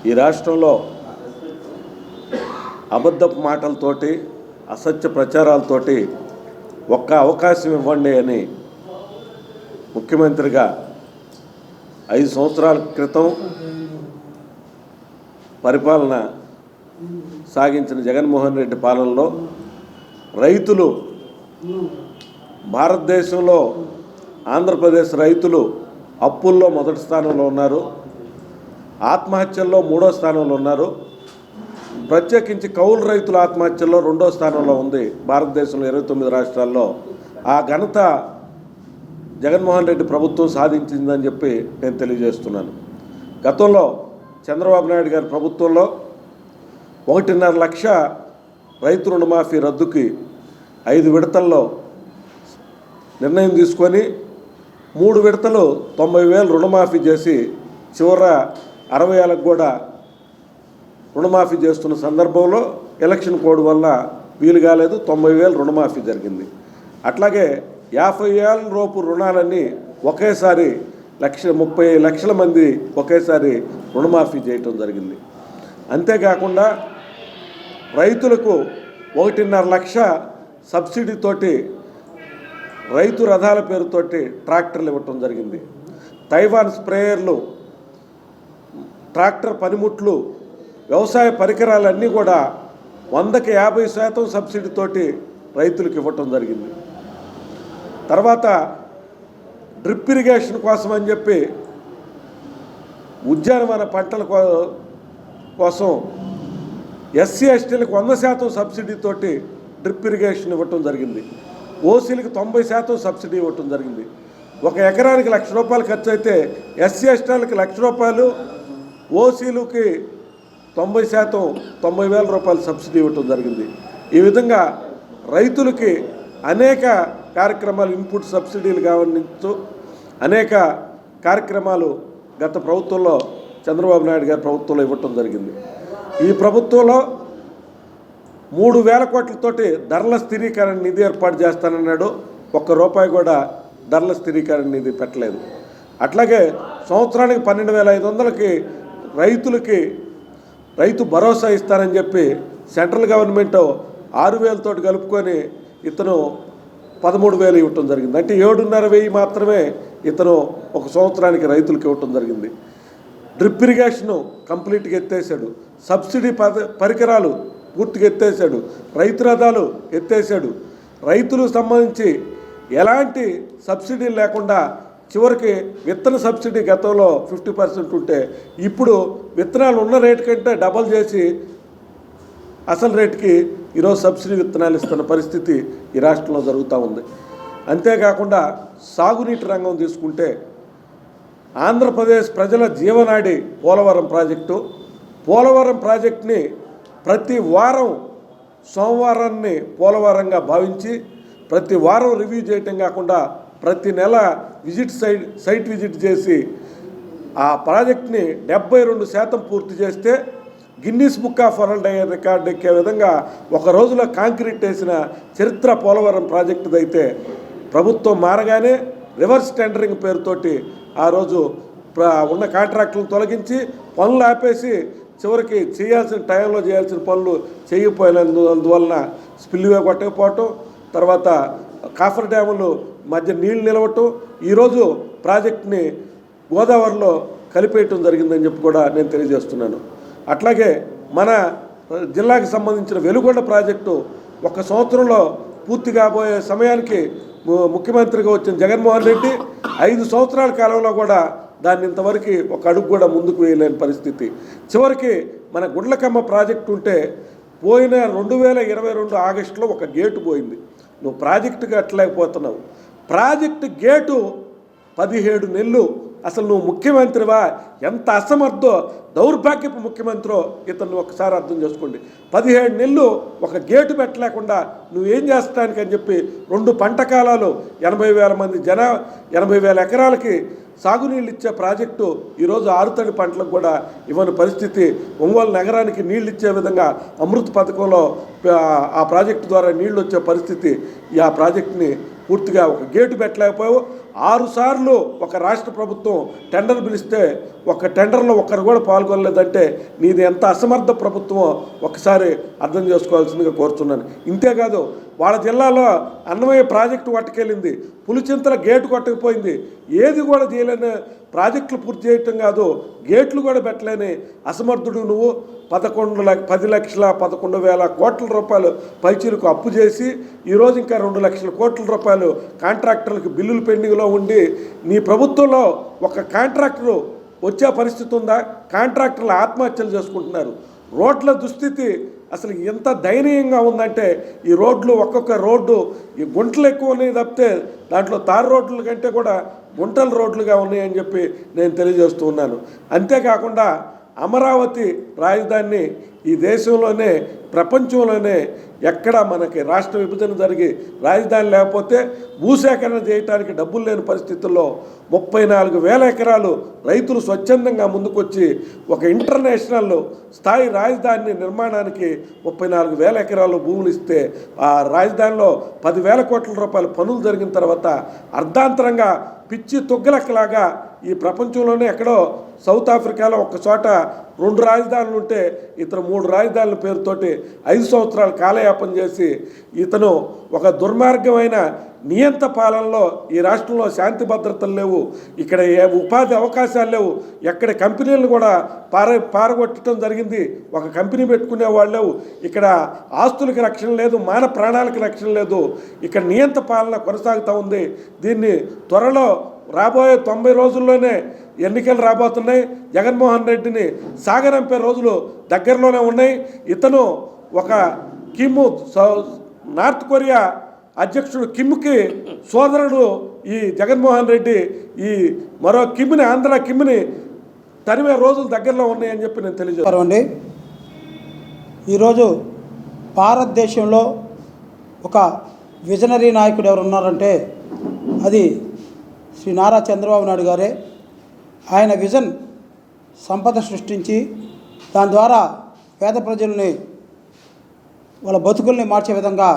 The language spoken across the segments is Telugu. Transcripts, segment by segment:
ఈ రాష్ట్రంలో అబద్ధపు మాటలతోటి అసత్య ప్రచారాలతోటి ఒక్క అవకాశం ఇవ్వండి అని ముఖ్యమంత్రిగా 5 సంవత్సరాల క్రితం పరిపాలన సాగించిన జగన్మోహన్ రెడ్డి పాలనలో రైతులు భారతదేశంలో ఆంధ్రప్రదేశ్ రైతులు అప్పుల్లో మొదటి స్థానంలో ఉన్నారు, ఆత్మహత్యల్లో 3వ స్థానంలో ఉన్నారు. ప్రత్యేకించి కౌలు రైతుల ఆత్మహత్యల్లో 2వ స్థానంలో ఉంది భారతదేశంలో 29 రాష్ట్రాల్లో. ఆ ఘనత జగన్మోహన్ రెడ్డి ప్రభుత్వం సాధించిందని చెప్పి నేను తెలియజేస్తున్నాను. గతంలో చంద్రబాబు నాయుడు గారి ప్రభుత్వంలో 1.5 లక్ష రైతు రుణమాఫీ రద్దుకి 5 విడతల్లో నిర్ణయం తీసుకొని 3 విడతలు 90,000 రుణమాఫీ చేసి చివర 60,000కు కూడా రుణమాఫీ చేస్తున్న సందర్భంలో ఎలక్షన్ కోడ్ వల్ల వీలు కాలేదు, 90,000 రుణమాఫీ జరిగింది. అట్లాగే 50,000 రూపు రుణాలన్నీ ఒకేసారి 30 లక్షల మంది ఒకేసారి రుణమాఫీ చేయటం జరిగింది. అంతేకాకుండా రైతులకు 1.5 లక్ష సబ్సిడీతోటి రైతు రథాల పేరుతోటి ట్రాక్టర్లు ఇవ్వటం జరిగింది. తైవాన్ స్ప్రేయర్లు, ట్రాక్టర్ పనిముట్లు, వ్యవసాయ పరికరాలన్నీ కూడా 100కి 50% సబ్సిడీతోటి రైతులకు ఇవ్వటం జరిగింది. తర్వాత డ్రిప్ ఇరిగేషన్ కోసం అని చెప్పి ఉద్యానవన పంటల కోసం ఎస్సీ ఎస్టీలకు 100% సబ్సిడీతోటి డ్రిప్ ఇరిగేషన్ ఇవ్వటం జరిగింది. ఓసీలకు 90% సబ్సిడీ ఇవ్వటం జరిగింది. 1 ఎకరానికి ₹1,00,000 ఖర్చు అయితే ఎస్సీ ఎస్టీలకు ₹1,00,000, ఓసీలకి 90% ₹90,000 సబ్సిడీ ఇవ్వటం జరిగింది. ఈ విధంగా రైతులకి అనేక కార్యక్రమాలు, ఇన్పుట్ సబ్సిడీలు కావచ్చు, అనేక కార్యక్రమాలు గత ప్రభుత్వంలో చంద్రబాబు నాయుడు గారి ప్రభుత్వంలో ఇవ్వటం జరిగింది. ఈ ప్రభుత్వంలో 3,000 కోట్లతోటి ధరల స్థిరీకరణ నిధి ఏర్పాటు చేస్తానన్నాడు. ₹1 కూడా ధరల స్థిరీకరణ నిధి పెట్టలేదు. అట్లాగే సంవత్సరానికి 12,500కి రైతులకి రైతు భరోసా ఇస్తానని చెప్పి సెంట్రల్ గవర్నమెంట్ 6,000 తోటి కలుపుకొని ఇతను 13,000 ఇవ్వటం జరిగింది. అంటే 7,500 మాత్రమే ఇతను ఒక సంవత్సరానికి రైతులకు ఇవ్వటం జరిగింది. డ్రిప్ ఇరిగేషను కంప్లీట్గా ఎత్తేసాడు, సబ్సిడీ పరికరాలు పూర్తిగా ఎత్తేసాడు, రైతు రథాలు ఎత్తేసాడు. రైతులకు సంబంధించి ఎలాంటి సబ్సిడీలు లేకుండా చివరికి విత్తన సబ్సిడీ గతంలో 50% ఉంటే ఇప్పుడు విత్తనాలు ఉన్న రేటు కంటే డబల్ చేసి అసలు రేటుకి ఈరోజు సబ్సిడీ విత్తనాలు ఇస్తున్న పరిస్థితి ఈ రాష్ట్రంలో జరుగుతూ ఉంది. అంతేకాకుండా సాగునీటి రంగం తీసుకుంటే ఆంధ్రప్రదేశ్ ప్రజల జీవనాడి పోలవరం ప్రాజెక్టు. పోలవరం ప్రాజెక్టుని ప్రతి వారం సోమవారాన్ని పోలవరంగా భావించి ప్రతి వారం రివ్యూ చేయటం కాకుండా ప్రతి నెల సైట్ విజిట్ చేసి ఆ ప్రాజెక్ట్ని 72% పూర్తి చేస్తే Guinness book of world record ఎక్కే విధంగా ఒక రోజులో కాంక్రీట్ వేసిన చరిత్ర పోలవరం ప్రాజెక్టుదైతే ప్రభుత్వం మారగానే రివర్స్ టెండరింగ్ పేరుతోటి ఆ రోజు ఉన్న కాంట్రాక్టులను తొలగించి పనులు ఆపేసి చివరికి చేయాల్సిన టైంలో చేయాల్సిన పనులు చేయకపోయినందువలన స్పిల్వే కొట్టకపోవటం, తర్వాత కాఫర్ డ్యాములు మధ్య నీళ్లు నిలవటం, ఈరోజు ప్రాజెక్ట్ని గోదావరిలో కలిపేయటం జరిగిందని చెప్పి కూడా నేను తెలియజేస్తున్నాను. అట్లాగే మన జిల్లాకి సంబంధించిన వెలుగొండ ప్రాజెక్టు 1 సంవత్సరంలో పూర్తి కాబోయే సమయానికి ముఖ్యమంత్రిగా వచ్చిన జగన్మోహన్ రెడ్డి 5 సంవత్సరాల కాలంలో కూడా దాన్ని ఇంతవరకు ఒక అడుగు కూడా ముందుకు వేయలేని పరిస్థితి. చివరికి మన గుండ్లకమ్మ ప్రాజెక్టు ఉంటే పోయిన 2022 ఆగస్టులో ఒక గేటు పోయింది. నువ్వు ప్రాజెక్టు కట్టలేకపోతున్నావు. ప్రాజెక్టు గేటు 17 నెలలు. అసలు నువ్వు ముఖ్యమంత్రివా? ఎంత అసమర్థో, దౌర్భాగ్యపు ముఖ్యమంత్రో ఇతను ఒకసారి అర్థం చేసుకోండి. 17 నెలలు ఒక గేటు పెట్టలేకుండా నువ్వేం చేస్తానికని చెప్పి 2 పంట కాలాలు 80,000 మంది 80,000 ఎకరాలకి సాగునీళ్ళు ఇచ్చే ప్రాజెక్టు ఈరోజు ఆరుతడి పంటలకు కూడా ఇవ్వని పరిస్థితి. ఒంగోలు నగరానికి నీళ్ళు ఇచ్చే విధంగా అమృత్ పథకంలో ఆ ప్రాజెక్టు ద్వారా నీళ్ళు వచ్చే పరిస్థితి. ఆ ప్రాజెక్టుని పూర్తిగా ఒక గేటు పెట్టలేకపోయావు. 6 సార్లు ఒక రాష్ట్ర ప్రభుత్వం టెండర్ పిలిస్తే ఒక టెండర్లో ఒక్కరు కూడా పాల్గొనలేదంటే నీది ఎంత అసమర్థ ప్రభుత్వమో ఒకసారి అర్థం చేసుకోవాల్సిందిగా కోరుతున్నాను. ఇంతేకాదు వాళ్ళ జిల్లాలో అన్నమయ్య ప్రాజెక్టు పట్టుకెళ్ళింది, పులిచింతల గేటు కొట్టకపోయింది, ఏది కూడా చేయలేని ప్రాజెక్టులు పూర్తి చేయటం కాదు గేట్లు కూడా పెట్టలేని అసమర్థుడు నువ్వు. 10,11,000 కోట్ల రూపాయలు పైచీలకు అప్పు చేసి ఈరోజు ఇంకా 2 లక్షల కోట్ల రూపాయలు కాంట్రాక్టర్లకు బిల్లులు పెండింగ్లో ఉండి నీ ప్రభుత్వంలో ఒక కాంట్రాక్టరు వచ్చే పరిస్థితి ఉందా? కాంట్రాక్టర్లు ఆత్మహత్యలు చేసుకుంటున్నారు. రోడ్ల దుస్థితి అసలు ఎంత దయనీయంగా ఉందంటే ఈ రోడ్లు ఒక్కొక్క రోడ్డు ఈ గుంటలు ఎక్కువ ఉన్నాయి తప్పితే దాంట్లో తారు రోడ్ల కంటే కూడా గుంటల రోడ్లుగా ఉన్నాయని చెప్పి నేను తెలియజేస్తూ ఉన్నాను. అంతేకాకుండా అమరావతి రాజధానిని ఈ దేశంలోనే ప్రపంచంలోనే ఎక్కడ మనకి రాష్ట్ర విభజన జరిగి రాజధాని లేకపోతే భూసేకరణ చేయడానికి డబ్బులు లేని పరిస్థితుల్లో 34,000 ఎకరాలు రైతులు స్వచ్ఛందంగా ముందుకొచ్చి ఒక ఇంటర్నేషనల్ స్థాయి రాజధాని నిర్మాణానికి 34,000 ఎకరాలు భూములు ఇస్తే ఆ రాజధానిలో 10,000 కోట్ల రూపాయల పనులు జరిగిన తర్వాత అర్ధాంతరంగా పిచ్చి తొగ్గలక్కలాగా ఈ ప్రపంచంలోనే ఎక్కడో సౌత్ ఆఫ్రికాలో ఒక చోట 2 రాజధానులు ఉంటే ఇతను 3 రాజధానుల పేరుతోటి 5 సంవత్సరాలు కాలయాపన చేసి ఇతను ఒక దుర్మార్గమైన నియంత పాలనలో ఈ రాష్ట్రంలో శాంతి భద్రతలు లేవు, ఇక్కడ ఏ ఉపాధి అవకాశాలు లేవు, ఎక్కడ కంపెనీలను కూడా పారగొట్టడం జరిగింది, ఒక కంపెనీ పెట్టుకునే వాళ్ళు లేవు, ఇక్కడ ఆస్తులకు రక్షణ లేదు, మాన ప్రాణాలకు రక్షణ లేదు, ఇక్కడ నియంత పాలన కొనసాగుతూ ఉంది. దీన్ని త్వరలో రాబోయే 90 రోజుల్లోనే ఎన్నికలు రాబోతున్నాయి. జగన్మోహన్ రెడ్డిని సాగనంపే రోజులు దగ్గరలోనే ఉన్నాయి. ఇతను ఒక కిమ్ నార్త్ కొరియా అధ్యక్షుడు కిమ్కి సోదరుడు ఈ జగన్మోహన్ రెడ్డి ఈ మరో కిమ్ని ఆంధ్ర కిమ్ని తరిమే రోజులు దగ్గరలో ఉన్నాయని చెప్పి నేను తెలియజేస్తాను. ఈరోజు భారతదేశంలో ఒక విజనరీ నాయకుడు ఎవరు ఉన్నారంటే అది శ్రీ నారా చంద్రబాబు నాయుడు గారే. ఆయన విజన్ సంపద సృష్టించి దాని ద్వారా పేద ప్రజల్ని వాళ్ళ బతుకుల్ని మార్చే విధంగా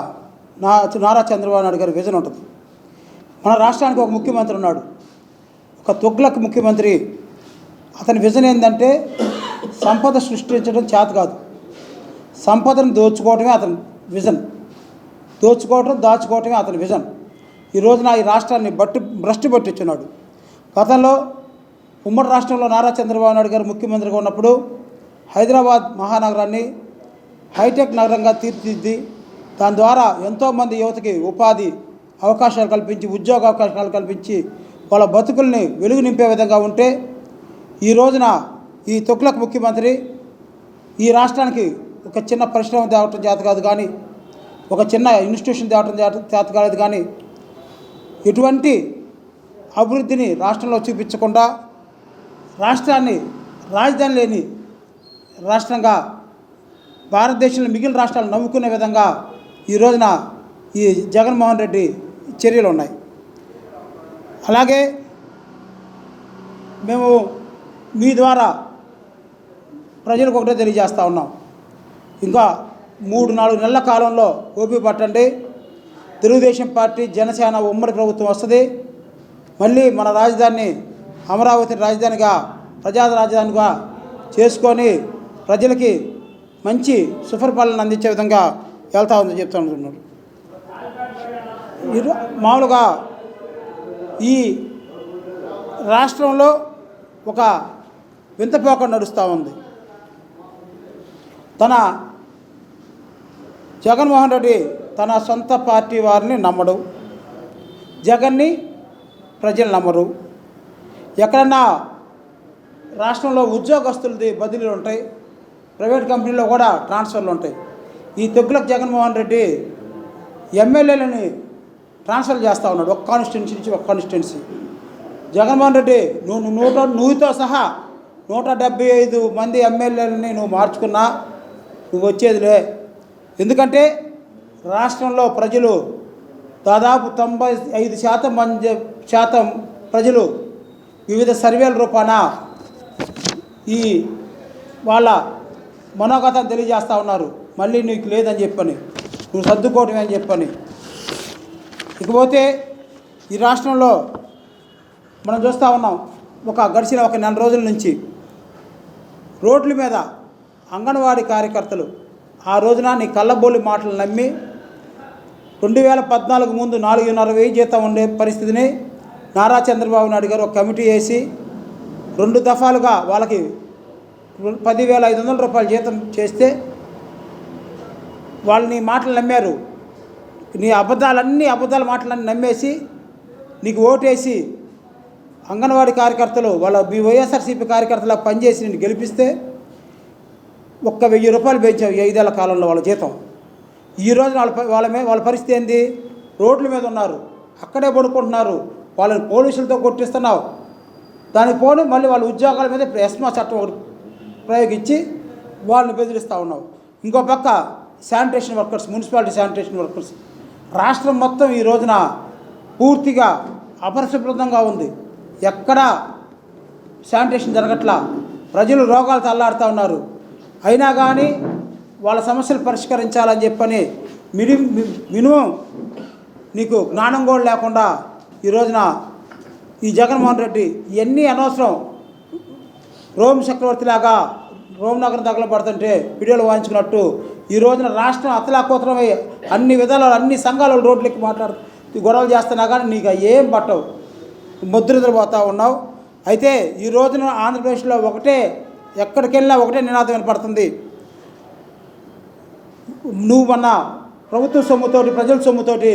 నారా చంద్రబాబు నాయుడు గారి విజన్ ఉంటుంది. మన రాష్ట్రానికి ఒక ముఖ్యమంత్రి ఉన్నాడు, ఒక తుగ్లక్ ముఖ్యమంత్రి. అతని విజన్ ఏంటంటే సంపద సృష్టించడం చేత కాదు, సంపదను దోచుకోవటమే అతని విజన్. దాచుకోవటమే అతని విజన్. ఈ రోజున ఈ రాష్ట్రాన్ని భ్రష్టు పట్టించున్నాడు. గతంలో ఉమ్మడి రాష్ట్రంలో నారా చంద్రబాబు నాయుడు గారు ముఖ్యమంత్రిగా ఉన్నప్పుడు హైదరాబాద్ మహానగరాన్ని హైటెక్ నగరంగా తీర్చిదిద్ది దాని ద్వారా ఎంతోమంది యువతకి ఉపాధి అవకాశాలు కల్పించి ఉద్యోగ అవకాశాలు కల్పించి వాళ్ళ బతుకుల్ని వెలుగు నింపే విధంగా ఉంటే ఈ రోజున ఈ తుగ్లక్ ముఖ్యమంత్రి ఈ రాష్ట్రానికి ఒక చిన్న పరిశ్రమ తేవటం చేత కాదు కానీ, ఒక చిన్న ఇన్స్టిట్యూషన్ తేవటం చేత కాలేదు కానీ, ఎటువంటి అభివృద్ధిని రాష్ట్రంలో చూపించకుండా రాష్ట్రాన్ని రాజధాని లేని రాష్ట్రంగా భారతదేశంలో మిగిలిన రాష్ట్రాలు నవ్వుకునే విధంగా ఈ రోజున ఈ జగన్మోహన్ రెడ్డి చర్యలు ఉన్నాయి. అలాగే మేము మీ ద్వారా ప్రజలకు ఒకటే తెలియజేస్తూ ఉన్నాం, ఇంకా 3-4 నెలల కాలంలో ఓపిక పట్టండి. తెలుగుదేశం పార్టీ జనసేన ఉమ్మడి ప్రభుత్వం వస్తుంది. మళ్ళీ మన రాజధానిని అమరావతి రాజధానిగా ప్రజా రాజధానిగా చేసుకొని ప్రజలకి మంచి సుపరిపాలన అందించే విధంగా వెళ్తా ఉందని చెప్తున్నారు. మామూలుగా ఈ రాష్ట్రంలో ఒక వింతపోక నడుస్తూ ఉంది. జగన్మోహన్ రెడ్డి తన సొంత పార్టీ వారిని నమ్మడు, జగన్ని ప్రజలు నమ్మరు. ఎక్కడన్నా రాష్ట్రంలో ఉద్యోగస్తులది బదిలీలు ఉంటాయి, ప్రైవేట్ కంపెనీలో కూడా ట్రాన్స్ఫర్లు ఉంటాయి. ఈ తుగ్లక్ జగన్మోహన్ రెడ్డి ఎమ్మెల్యేలని ట్రాన్స్ఫర్ చేస్తూ ఉన్నాడు, ఒక కాన్స్టిట్యున్సీ నుంచి ఒక కాన్స్టిట్యున్సీ. జగన్మోహన్ రెడ్డి నువ్వుతో సహా 175 మంది ఎమ్మెల్యేలని నువ్వు మార్చుకున్నా నువ్వు వచ్చేదిలే. ఎందుకంటే రాష్ట్రంలో ప్రజలు దాదాపు 95% ప్రజలు వివిధ సర్వేల రూపాన ఈ వాళ్ళ మనోగతం తెలియజేస్తూ ఉన్నారు. మళ్ళీ నీకు లేదని చెప్పని, నువ్వు సర్దుకోవటమే అని చెప్పని. ఇకపోతే ఈ రాష్ట్రంలో మనం చూస్తూ ఉన్నాం, గడిచిన ఒక నెల రోజుల నుంచి రోడ్ల మీద అంగన్వాడీ కార్యకర్తలు ఆ రోజున నీ కళ్ళబోలి మాటలు నమ్మి 2014 ముందు 4,500 జీతం ఉండే పరిస్థితిని నారా చంద్రబాబు నాయుడు గారు ఒక కమిటీ వేసి 2 దఫాలుగా వాళ్ళకి 10,500 రూపాయలు జీతం చేస్తే వాళ్ళు నీ మాటలు నమ్మారు. నీ అబద్ధాల మాటలన్నీ నమ్మేసి నీకు ఓటేసి అంగన్వాడీ కార్యకర్తలు మీ వైఎస్ఆర్సీపీ కార్యకర్తలకు పనిచేసి నేను గెలిపిస్తే 1,000 రూపాయలు పెంచావు 5 ఏళ్ల కాలంలో వాళ్ళ జీతం. ఈరోజు వాళ్ళ పరిస్థితి ఏంది? రోడ్ల మీద ఉన్నారు, అక్కడే పడుకుంటున్నారు, వాళ్ళని పోలీసులతో కొట్టిస్తున్నావు. దానికి పోను మళ్ళీ వాళ్ళ ఉద్యోగాల మీద ఎస్మా చట్టం ఒకటి ప్రయోగించి వాళ్ళని బెదిరిస్తూ ఉన్నావు. ఇంకో పక్క sanitation workers, municipality sanitation workers రాష్ట్రం మొత్తం ఈ రోజున పూర్తిగా అపరిశుభ్రంగా ఉంది. ఎక్కడా శానిటేషన్ జరగట్లా, ప్రజలు రోగాలతో అల్లాడుతూ ఉన్నారు. అయినా కానీ వాళ్ళ సమస్యలు పరిష్కరించాలని చెప్పని మినిమం నీకు జ్ఞానం కూడా లేకుండా ఈ రోజున ఈ జగన్మోహన్ రెడ్డి ఇవన్నీ అనవసరం. రోమ్ చక్రవర్తిలాగా రోమ్ నగరం తగలబడుతుంటే వీడియోలు వాయించుకున్నట్టు ఈ రోజున రాష్ట్రం అతలాకుతలమై అన్ని విధాలు అన్ని సంఘాలు రోడ్లకి గొడవలు చేస్తున్నా కానీ నీకు ఏం పట్టవు, ముద్రపోతూ ఉన్నావు. అయితే ఈ రోజున ఆంధ్రప్రదేశ్లో ఎక్కడికి వెళ్ళినా ఒకటే నినాదం వినపడుతుంది. నువ్వు మొన్న ప్రభుత్వ సొమ్ముతోటి ప్రజల సొమ్ముతోటి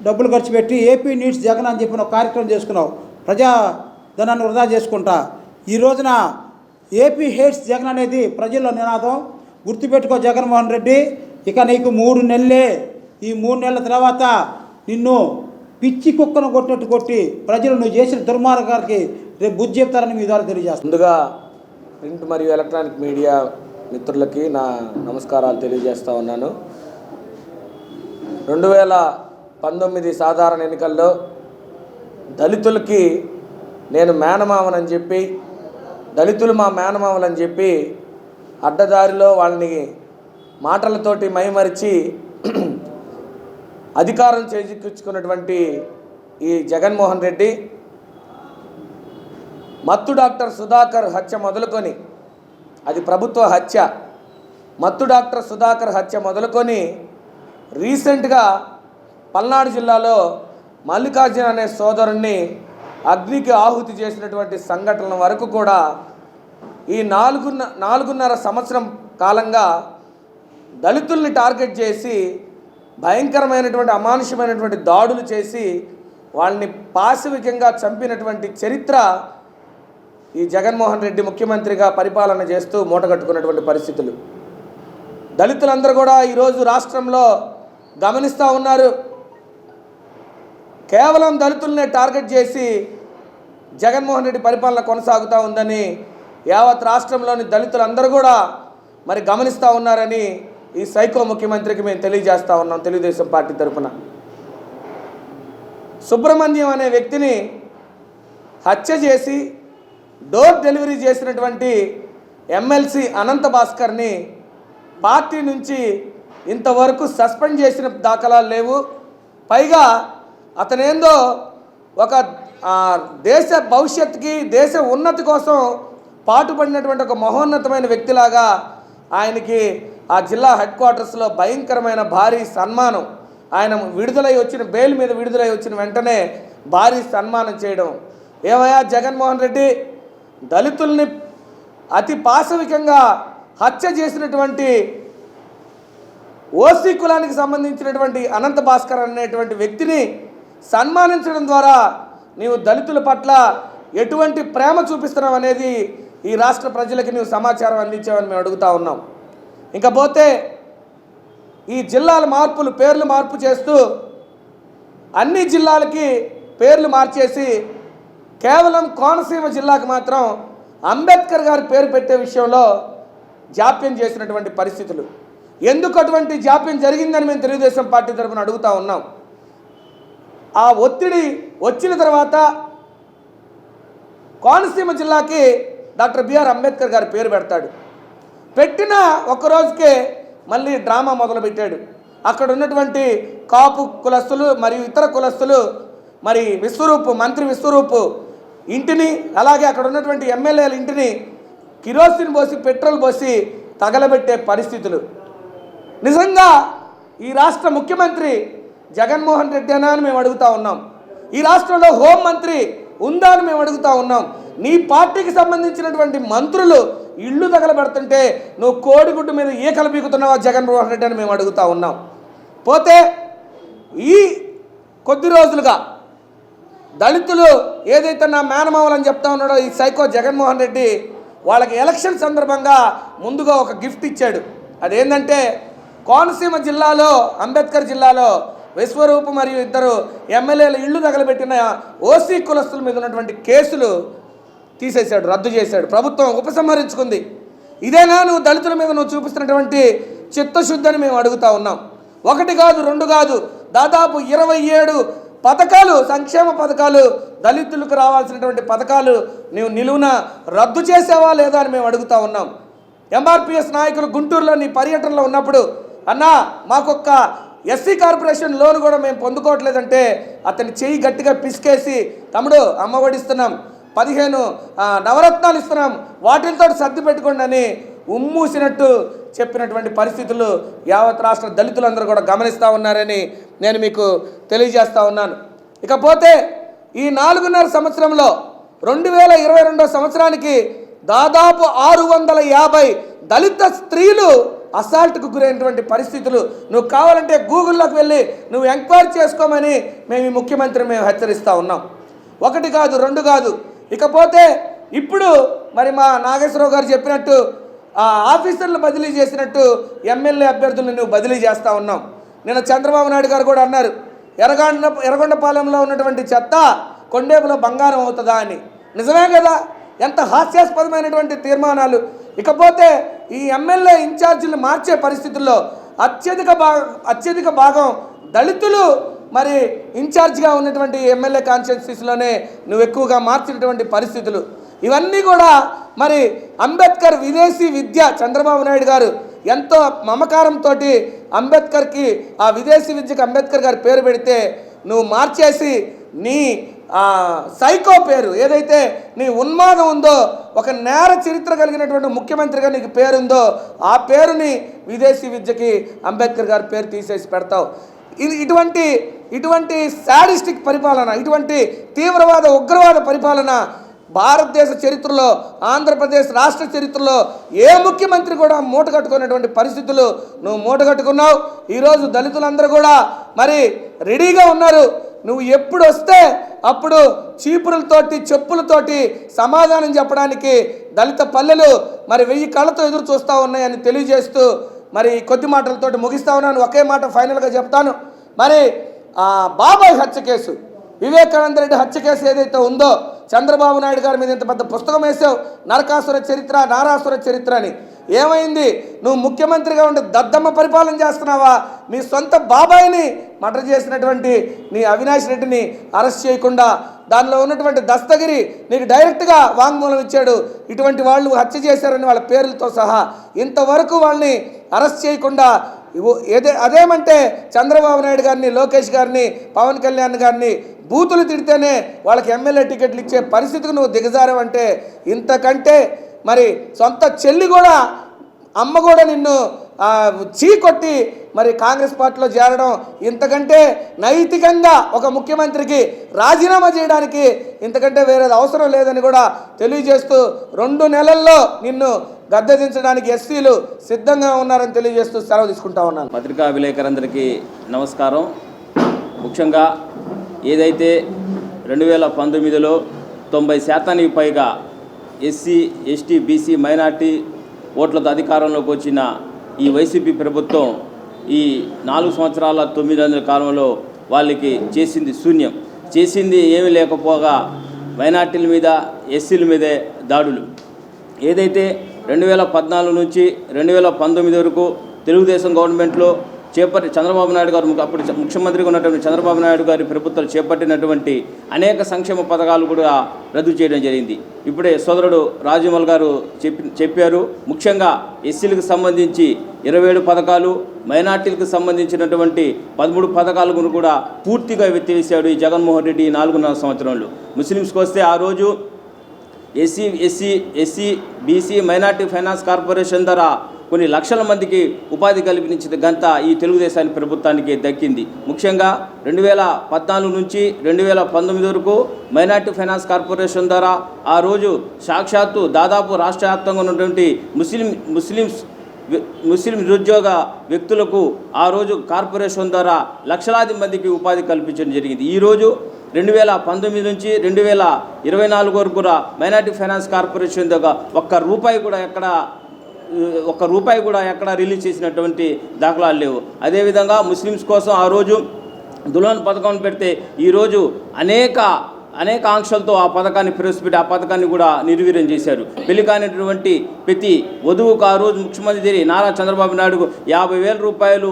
డబ్బులు ఖర్చు పెట్టి ఏపీ నీడ్స్ జగన్ అని చెప్పిన ఒక కార్యక్రమం చేసుకున్నావు, ప్రజాధనాన్ని వృధా చేసుకుంటా. ఈ రోజున ఏపీ హేట్స్ జగన్ అనేది ప్రజల్లో నినాదం. గుర్తుపెట్టుకో జగన్మోహన్ రెడ్డి, ఇక నీకు 3 నెలలే. ఈ 3 నెలల తర్వాత నిన్ను పిచ్చి కుక్కను కొట్టినట్టు కొట్టి ప్రజలు నువ్వు చేసిన దుర్మార్గానికి రేపు బుద్ధి చెప్తారని మీ ద్వారా తెలియజేస్తాను. ముందుగా ప్రింట్ మరియు ఎలక్ట్రానిక్ మీడియా మిత్రులకి నా నమస్కారాలు తెలియజేస్తూ ఉన్నాను. 2019 సాధారణ ఎన్నికల్లో దళితులకి నేను మేనమామనని చెప్పి, దళితులు మా మేనమామలని చెప్పి అడ్డదారిలో వాళ్ళని మాటలతోటి మైమరిచి అధికారం చేజిక్కించుకున్నటువంటి ఈ జగన్మోహన్ రెడ్డి మత్తు డాక్టర్ సుధాకర్ హత్య మొదలుకొని, అది ప్రభుత్వ హత్య, మత్తు డాక్టర్ సుధాకర్ హత్య మొదలుకొని రీసెంట్గా పల్నాడు జిల్లాలో మల్లికార్జున అనే సోదరుణ్ణి అగ్నికి ఆహుతి చేసినటువంటి సంఘటనల వరకు కూడా ఈ 4.5 సంవత్సరం కాలంగా దళితుల్ని టార్గెట్ చేసి భయంకరమైనటువంటి అమానుషమైనటువంటి దాడులు చేసి వాళ్ళని పాశవికంగా చంపినటువంటి చరిత్ర ఈ జగన్మోహన్ రెడ్డి ముఖ్యమంత్రిగా పరిపాలన చేస్తూ మూటగట్టుకున్నటువంటి పరిస్థితులు దళితులందరూ కూడా ఈరోజు రాష్ట్రంలో గమనిస్తూ ఉన్నారు. కేవలం దళితులనే టార్గెట్ చేసి జగన్మోహన్ రెడ్డి పరిపాలన కొనసాగుతూ ఉందని యావత్ రాష్ట్రంలోని దళితులందరూ కూడా మరి గమనిస్తూ ఉన్నారని ఈ సైకో ముఖ్యమంత్రికి మేము తెలియజేస్తూ ఉన్నాం. తెలుగుదేశం పార్టీ తరఫున సుబ్రహ్మణ్యం అనే వ్యక్తిని హత్య చేసి డోర్ డెలివరీ చేసినటువంటి ఎమ్మెల్సీ అనంత భాస్కర్ని పార్టీ నుంచి ఇంతవరకు సస్పెండ్ చేసిన దాఖలాలు లేవు. పైగా అతనేందో ఒక దేశ భవిష్యత్తుకి దేశ ఉన్నతి కోసం పాటుపడినటువంటి ఒక మహోన్నతమైన వ్యక్తిలాగా ఆయనకి ఆ జిల్లా హెడ్ క్వార్టర్స్లో భయంకరమైన భారీ సన్మానం, ఆయన బెయిల్ మీద విడుదలై వచ్చిన వెంటనే భారీ సన్మానం చేయడం. ఏమయ్యా జగన్మోహన్ రెడ్డి, దళితుల్ని అతి పాశవికంగా హత్య చేసినటువంటి ఓసీ కులానికి సంబంధించినటువంటి అనంత భాస్కర్ అనేటువంటి వ్యక్తిని సన్మానించడం ద్వారా నీవు దళితుల పట్ల ఎటువంటి ప్రేమ చూపిస్తున్నావు అనేది ఈ రాష్ట్ర ప్రజలకి నీవు సమాచారం అందించావని మేము అడుగుతూ ఉన్నాం. ఇంకపోతే ఈ జిల్లాల పేర్లు మార్పు చేస్తూ అన్ని జిల్లాలకి పేర్లు మార్చేసి కేవలం కోనసీమ జిల్లాకు మాత్రం అంబేద్కర్ గారి పేరు పెట్టే విషయంలో జాప్యం చేసినటువంటి పరిస్థితులు. ఎందుకు అటువంటి జాప్యం జరిగిందని మేము తెలుగుదేశం పార్టీ తరఫున అడుగుతూ ఉన్నాం. ఆ ఒత్తిడి వచ్చిన తర్వాత కోనసీమ జిల్లాకి డాక్టర్ బిఆర్ అంబేద్కర్ గారి పేరు పెడతాడు. పెట్టిన ఒక్కరోజుకే మళ్ళీ డ్రామా మొదలుపెట్టాడు. అక్కడ ఉన్నటువంటి కాపు కులస్తులు మరియు ఇతర కులస్తులు మరి మంత్రి విశ్వరూపు ఇంటిని, అలాగే అక్కడ ఉన్నటువంటి ఎమ్మెల్యేల ఇంటిని కిరోసిన్ పోసి పెట్రోల్ పోసి తగలబెట్టే పరిస్థితులు. నిజంగా ఈ రాష్ట్ర ముఖ్యమంత్రి జగన్మోహన్ రెడ్డి అనా అని మేము అడుగుతూ ఉన్నాం. ఈ రాష్ట్రంలో హోంమంత్రి ఉందా అని మేము అడుగుతూ ఉన్నాం. నీ పార్టీకి సంబంధించినటువంటి మంత్రులు ఇళ్ళు తగలబెడుతుంటే నువ్వు కోడిగుడ్డు మీద ఈకలు పీకుతున్నావా జగన్మోహన్ రెడ్డి అని మేము అడుగుతూ ఉన్నాం. పోతే ఈ కొద్ది రోజులుగా దళితులు ఏదైతే నా మేనమావలని చెప్తా ఉన్నాడో ఈ సైకో జగన్మోహన్ రెడ్డి వాళ్ళకి ఎలక్షన్ సందర్భంగా ముందుగా ఒక గిఫ్ట్ ఇచ్చాడు. అదేంటంటే కోనసీమ జిల్లాలో, అంబేద్కర్ జిల్లాలో విశ్వరూపు మరియు ఇద్దరు ఎమ్మెల్యేలు ఇళ్ళు తగలబెట్టిన ఓసీ కులస్తుల మీద ఉన్నటువంటి కేసులు తీసేశాడు, రద్దు చేశాడు. ప్రభుత్వం ఉపసంహరించుకుంది. ఇదేనా నువ్వు దళితుల మీద నువ్వు చూపిస్తున్నటువంటి చిత్తశుద్ధి అని మేము అడుగుతా ఉన్నాం. ఒకటి కాదు, రెండు కాదు, దాదాపు 27 పథకాలు, సంక్షేమ పథకాలు, దళితులకు రావాల్సినటువంటి పథకాలు నువ్వు నిలువున రద్దు చేసావా లేదా అని మేము అడుగుతా ఉన్నాం. ఎంఆర్పిఎస్ నాయకులు గుంటూరులో నీ పర్యటనలో ఉన్నప్పుడు, అన్నా మాకొక్క ఎస్సీ కార్పొరేషన్ లోన్ కూడా మేము పొందుకోవట్లేదంటే అతని చెయ్యి గట్టిగా పిసికేసి, తమ్ముడు అమ్మ ఒడి ఇస్తున్నాం, 15 నవరత్నాలు ఇస్తున్నాం, వాటితో సర్ది పెట్టుకోండి అని ఉమ్మూసినట్టు చెప్పినటువంటి పరిస్థితులు యావత్ రాష్ట్ర దళితులందరూ కూడా గమనిస్తూ ఉన్నారని నేను మీకు తెలియజేస్తూ ఉన్నాను. ఇకపోతే ఈ 4.5 సంవత్సరంలో 2022 సంవత్సరానికి దాదాపు 650 దళిత స్త్రీలు అసాల్ట్కు గురైనటువంటి పరిస్థితులు. నువ్వు కావాలంటే గూగుల్లోకి వెళ్ళి నువ్వు ఎంక్వైరీ చేసుకోమని మేము ఈ ముఖ్యమంత్రిని మేము హెచ్చరిస్తూ ఉన్నాం. ఒకటి కాదు, రెండు కాదు. ఇకపోతే ఇప్పుడు మరి మా నాగేశ్వరరావు గారు చెప్పినట్టు ఆఫీసర్లు బదిలీ చేసినట్టు ఎమ్మెల్యే అభ్యర్థులను నువ్వు బదిలీ చేస్తూ ఉన్నాం. నిన్న చంద్రబాబు నాయుడు గారు కూడా అన్నారు, ఎర్రగొండపాలెంలో ఉన్నటువంటి చెత్త కొండేపులో బంగారం అవుతుందా అని. నిజమే కదా, ఎంత హాస్యాస్పదమైనటువంటి తీర్మానాలు. ఇకపోతే ఈ ఎమ్మెల్యే ఇన్ఛార్జీలు మార్చే పరిస్థితుల్లో అత్యధిక భాగం దళితులు మరి ఇన్ఛార్జ్గా ఉన్నటువంటి ఎమ్మెల్యే కాన్స్టిట్యున్సీస్లోనే నువ్వు ఎక్కువగా మార్చినటువంటి పరిస్థితులు. ఇవన్నీ కూడా మరి అంబేద్కర్ విదేశీ విద్య చంద్రబాబు నాయుడు గారు ఎంతో మమకారంతో అంబేద్కర్కి ఆ విదేశీ విద్యకు అంబేద్కర్ గారి పేరు పెడితే నువ్వు మార్చేసి నీ సైకో పేరు ఏదైతే నీ ఉన్మాదం ఉందో, ఒక నేర చరిత్ర కలిగినటువంటి ముఖ్యమంత్రిగా నీకు పేరుందో ఆ పేరుని విదేశీ విద్యకి అంబేద్కర్ గారి పేరు తీసేసి పెడతావు. ఇటువంటి శాడిస్టిక్ పరిపాలన, ఇటువంటి తీవ్రవాద ఉగ్రవాద పరిపాలన భారతదేశ చరిత్రలో, ఆంధ్రప్రదేశ్ రాష్ట్ర చరిత్రలో ఏ ముఖ్యమంత్రి కూడా మూట కట్టుకునేటువంటి పరిస్థితులు నువ్వు మూట కట్టుకున్నావు. ఈరోజు దళితులందరూ కూడా మరి రెడీగా ఉన్నారు. నువ్వు ఎప్పుడు వస్తే అప్పుడు చీపురులతోటి చెప్పులతోటి సమాధానం చెప్పడానికి దళిత పల్లెలు మరి 1000 కళ్ళతో ఎదురు చూస్తూ ఉన్నాయని తెలియజేస్తూ మరి కొద్ది మాటలతోటి ముగిస్తా ఉన్నాను. ఒకే మాట ఫైనల్గా చెప్తాను. మరి బాబాయ్ హత్య కేసు, వివేకానంద రెడ్డి హత్య కేసు ఏదైతే ఉందో, చంద్రబాబు నాయుడు గారి మీద ఇంత పెద్ద పుస్తకం వేసావు, నరకాసుర చరిత్ర, నారాసుర చరిత్ర అని. ఏమైంది? నువ్వు ముఖ్యమంత్రిగా ఉండి దద్దమ్మ పరిపాలన చేస్తున్నావా? మీ సొంత బాబాయిని మర్డర్ చేసినటువంటి నీ అవినాష్ రెడ్డిని అరెస్ట్ చేయకుండా దానిలో ఉన్నటువంటి దస్తగిరి నీకు డైరెక్ట్గా వాంగ్మూలం ఇచ్చాడు, ఇటువంటి వాళ్ళు హత్య చేశారని వాళ్ళ పేర్లతో సహా. ఇంతవరకు వాళ్ళని అరెస్ట్ చేయకుండా అదేమంటే చంద్రబాబు నాయుడు గారిని, లోకేష్ గారిని, పవన్ కళ్యాణ్ గారిని బూతులు తిడితేనే వాళ్ళకి ఎమ్మెల్యే టికెట్లు ఇచ్చే పరిస్థితికి నువ్వు దిగజారావంటే, ఇంతకంటే మరి సొంత చెల్లి కూడా, అమ్మ కూడా నిన్ను చీకొట్టి మరి కాంగ్రెస్ పార్టీలో చేరడం, ఇంతకంటే నైతికంగా ఒక ముఖ్యమంత్రికి రాజీనామా చేయడానికి ఇంతకంటే వేరేది అవసరం లేదని కూడా తెలియజేస్తూ 2 నెలల్లో నిన్ను గద్దెదించడానికి ఎస్సీలు సిద్ధంగా ఉన్నారని తెలియజేస్తూ సెలవు తీసుకుంటా ఉన్నాను. పత్రికా విలేకరులందరికీ నమస్కారం. ముఖ్యంగా ఏదైతే 2019లో 90% పైగా ఎస్సీ, ఎస్టీ, బీసీ, మైనార్టీ ఓట్లతో అధికారంలోకి వచ్చిన ఈ వైసీపీ ప్రభుత్వం ఈ 4 సంవత్సరాల 9 నెలల కాలంలో వాళ్ళకి చేసింది శూన్యం. చేసింది ఏమీ లేకపోగా మైనార్టీల మీద, ఎస్సీల మీదే దాడులు. ఏదైతే 2014 నుంచి 2019 వరకు తెలుగుదేశం గవర్నమెంట్లో చంద్రబాబు నాయుడు గారు అప్పుడు ముఖ్యమంత్రిగా ఉన్నటువంటి చంద్రబాబు నాయుడు గారి ప్రభుత్వం చేపట్టినటువంటి అనేక సంక్షేమ పథకాలు కూడా రద్దు చేయడం జరిగింది. ఇప్పుడే సోదరుడు రాజమౌళి గారు చెప్పారు. ముఖ్యంగా ఎస్సీలకు సంబంధించి 27 పథకాలు, మైనార్టీలకు సంబంధించినటువంటి 13 పథకాలను కూడా పూర్తిగా ఎత్తివేశాడు ఈ జగన్మోహన్ రెడ్డి 4.5 సంవత్సరంలో. ముస్లిమ్స్కి వస్తే ఆ రోజు SC BC minority finance corporation ద్వారా కొన్ని లక్షల మందికి ఉపాధి కల్పించిన ఘనత ఈ తెలుగుదేశాన్ని ప్రభుత్వానికి దక్కింది. ముఖ్యంగా 2014 నుంచి 2019 వరకు మైనార్టీ ఫైనాన్స్ కార్పొరేషన్ ద్వారా ఆ రోజు సాక్షాత్తు దాదాపు రాష్ట్ర వ్యాప్తంగా ఉన్నటువంటి ముస్లిం నిరుద్యోగ వ్యక్తులకు ఆ రోజు కార్పొరేషన్ ద్వారా లక్షలాది మందికి ఉపాధి కల్పించడం జరిగింది. ఈరోజు 2019 నుంచి 2024 వరకు కూడా మైనార్టీ ఫైనాన్స్ కార్పొరేషన్ దగ్గర ఒక్క రూపాయి కూడా ఎక్కడ రిలీజ్ చేసినటువంటి దాఖలాలు లేవు. అదేవిధంగా ముస్లిమ్స్ కోసం ఆ రోజు దుల్హన్ పథకం పెడితే ఈరోజు అనేక ఆంక్షలతో ఆ పథకాన్ని ప్రవేశపెట్టి ఆ పథకాన్ని కూడా నిర్వీర్యం చేశారు. పెళ్లి కానిటువంటి ప్రతి వధువుకు ఆ రోజు ముఖ్యమంత్రి నారా చంద్రబాబు నాయుడుకు 50,000 రూపాయలు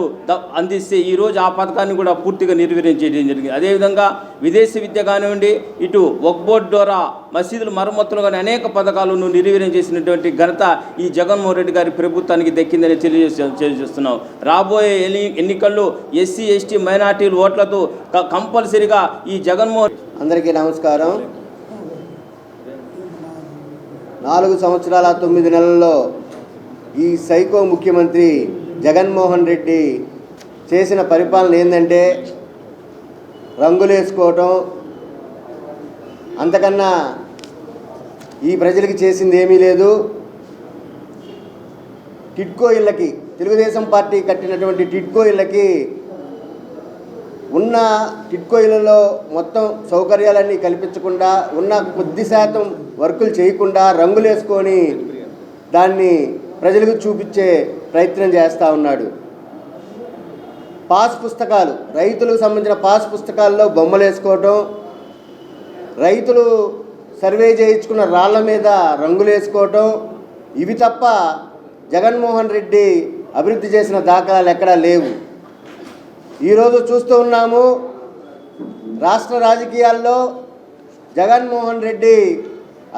అందిస్తే ఈరోజు ఆ పథకాన్ని కూడా పూర్తిగా నిర్వీర్యం చేయడం జరిగింది. అదేవిధంగా విదేశీ విద్య కానివ్వండి, ఇటు వక్ఫ్ బోర్డు ద్వారా మసీదుల మరమ్మతులు కానీ అనేక పథకాలను నిర్వీర్యం చేసినటువంటి ఘనత ఈ జగన్మోహన్ రెడ్డి గారి ప్రభుత్వానికి దక్కిందని తెలియజేస్తున్నాం. రాబోయే ఎన్నికల్లో ఎస్సీ ఎస్టీ మైనార్టీల ఓట్లతో కంపల్సరిగా ఈ జగన్మోహన్. అందరికీ నమస్కారం. 4 సంవత్సరాల 9 నెలల్లో ఈ సైకో ముఖ్యమంత్రి జగన్మోహన్ రెడ్డి చేసిన పరిపాలన ఏంటంటే రంగులేసుకోవటం, అంతకన్నా ఈ ప్రజలకి చేసింది ఏమీ లేదు. టిడ్కో ఇళ్ళకి, తెలుగుదేశం పార్టీ కట్టినటువంటి టిడ్కో ఇళ్ళకి ఉన్న టిడ్కో ఇళ్లలో మొత్తం సౌకర్యాలన్నీ కల్పించకుండా, ఉన్న కొద్ది శాతం వర్కులు చేయకుండా రంగులేసుకొని దాన్ని ప్రజలకు చూపించే ప్రయత్నం చేస్తూ ఉన్నాడు. పాస్ పుస్తకాలు, రైతులకు సంబంధించిన పాస్ పుస్తకాల్లో బొమ్మలు వేసుకోవటం, రైతులు సర్వే చేయించుకున్న రాళ్ల మీద రంగులు వేసుకోవటం, ఇవి తప్ప జగన్మోహన్ రెడ్డి అభివృద్ధి చేసిన దాఖలాలు ఎక్కడా లేవు. ఈరోజు చూస్తూ ఉన్నాము, రాష్ట్ర రాజకీయాల్లో జగన్మోహన్ రెడ్డి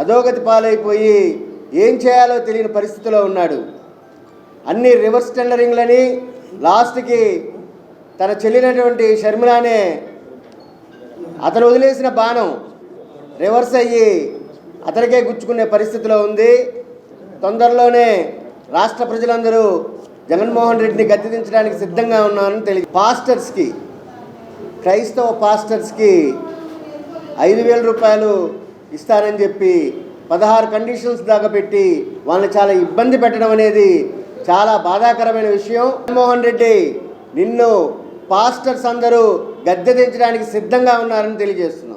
అధోగతి పాలైపోయి ఏం చేయాలో తెలియని పరిస్థితిలో ఉన్నాడు. అన్ని రివర్స్ టెండరింగ్లని, లాస్ట్కి తన చెల్లినటువంటి షర్మిలానే అతను వదిలేసిన బాణం రివర్స్ అయ్యి అతనికే గుచ్చుకునే పరిస్థితిలో ఉంది. తొందరలోనే రాష్ట్ర ప్రజలందరూ జగన్మోహన్ రెడ్డిని గద్దెదించడానికి సిద్ధంగా ఉన్నానని తెలియదు. పాస్టర్స్కి, క్రైస్తవ పాస్టర్స్కి 5,000 రూపాయలు ఇస్తానని చెప్పి 16 కండిషన్స్ దాకా పెట్టి వాళ్ళని చాలా ఇబ్బంది పెట్టడం అనేది చాలా బాధాకరమైన విషయం. జగన్మోహన్ రెడ్డి నిన్ను పాస్టర్స్ అందరూ గద్దెదించడానికి సిద్ధంగా ఉన్నారని తెలియజేస్తున్నాం.